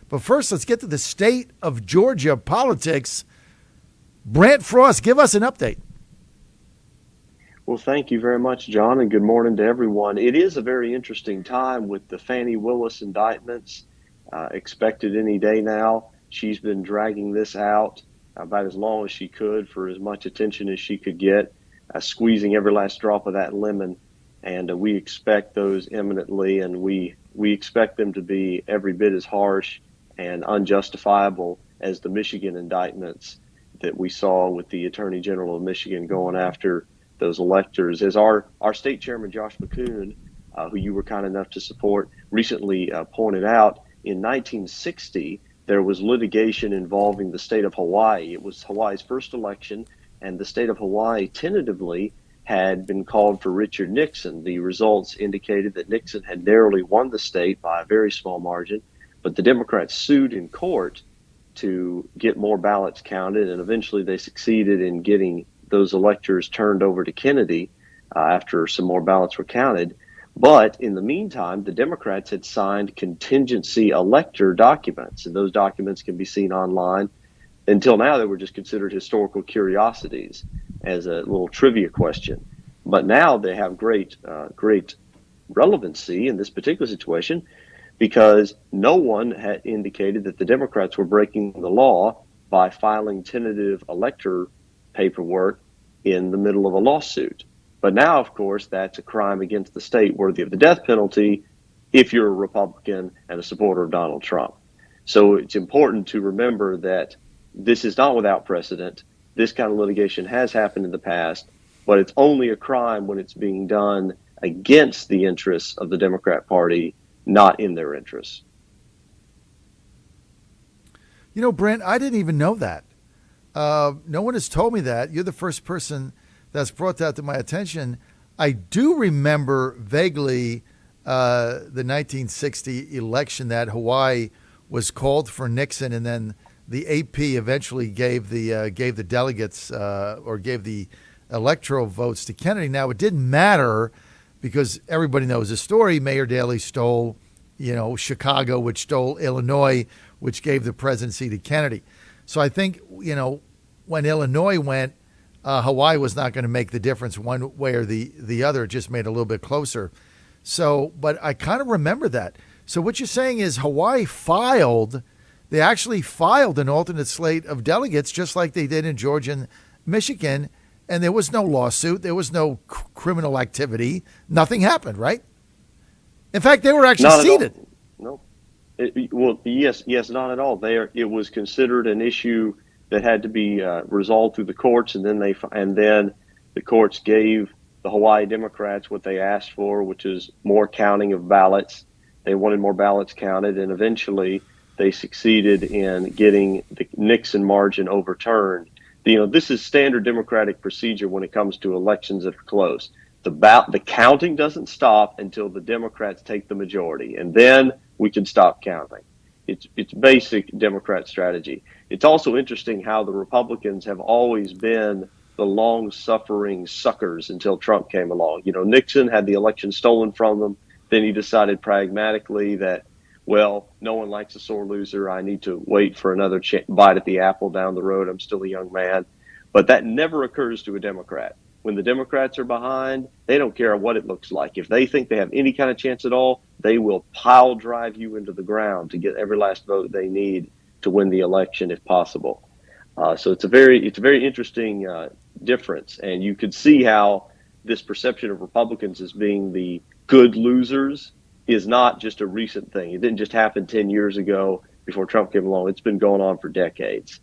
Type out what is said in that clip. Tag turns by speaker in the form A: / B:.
A: But first, let's get to the state of Georgia politics. Brant Frost, give us an update.
B: Well, thank you very much, John, and good morning to everyone. It is a very interesting time with the Fani Willis indictments expected any day now. She's been dragging this out about as long as she could for as much attention as she could get, squeezing every last drop of that lemon. And we expect those imminently, and we expect them to be every bit as harsh and unjustifiable as the Michigan indictments that we saw with the Attorney General of Michigan going after those electors. As our state chairman, Josh McCoon, who you were kind enough to support, recently pointed out, in 1960, there was litigation involving the state of Hawaii. It was Hawaii's first election, and the state of Hawaii tentatively had been called for Richard Nixon. The results indicated that Nixon had narrowly won the state by a very small margin, but the Democrats sued in court to get more ballots counted, and eventually they succeeded in getting those electors turned over to Kennedy after some more ballots were counted. But in the meantime, the Democrats had signed contingency elector documents, and those documents can be seen online. Until now, they were just considered historical curiosities as a little trivia question. But now they have great relevancy in this particular situation, because no one had indicated that the Democrats were breaking the law by filing tentative elector paperwork in the middle of a lawsuit. But now, of course, that's a crime against the state worthy of the death penalty if you're a Republican and a supporter of Donald Trump. So it's important to remember that this is not without precedent. This kind of litigation has happened in the past, but it's only a crime when it's being done against the interests of the Democrat Party, not in their interests.
A: You know, Brent, I didn't even know that. No one has told me that. You're the first person that's brought that to my attention. I do remember vaguely the 1960 election that Hawaii was called for Nixon, and then the AP eventually gave the delegates or gave the electoral votes to Kennedy. Now, it didn't matter because everybody knows the story. Mayor Daley stole, Chicago, which stole Illinois, which gave the presidency to Kennedy. So I think, when Illinois went, Hawaii was not going to make the difference one way or the other. It just made it a little bit closer. So, but I kind of remember that. So what you're saying is Hawaii they actually filed an alternate slate of delegates just like they did in Georgia and Michigan, and there was no lawsuit. There was no criminal activity. Nothing happened, right? In fact, they were actually seated.
B: No. Well, yes, not at all. It was considered an issue that had to be resolved through the courts, and then the courts gave the Hawaii Democrats what they asked for, which is more counting of ballots. They wanted more ballots counted, and eventually they succeeded in getting the Nixon margin overturned. This is standard Democratic procedure when it comes to elections that are close. The counting doesn't stop until the Democrats take the majority, and then we can stop counting. It's basic Democrat strategy. It's also interesting how the Republicans have always been the long-suffering suckers until Trump came along. Nixon had the election stolen from them. Then he decided pragmatically that, well, no one likes a sore loser. I need to wait for another bite at the apple down the road. I'm still a young man. But that never occurs to a Democrat. When the Democrats are behind, they don't care what it looks like. If they think they have any kind of chance at all, they will pile drive you into the ground to get every last vote they need to win the election if possible. So it's a very interesting difference. And you could see how this perception of Republicans as being the good losers is not just a recent thing. It didn't just happen 10 years ago before Trump came along. It's been going on for decades.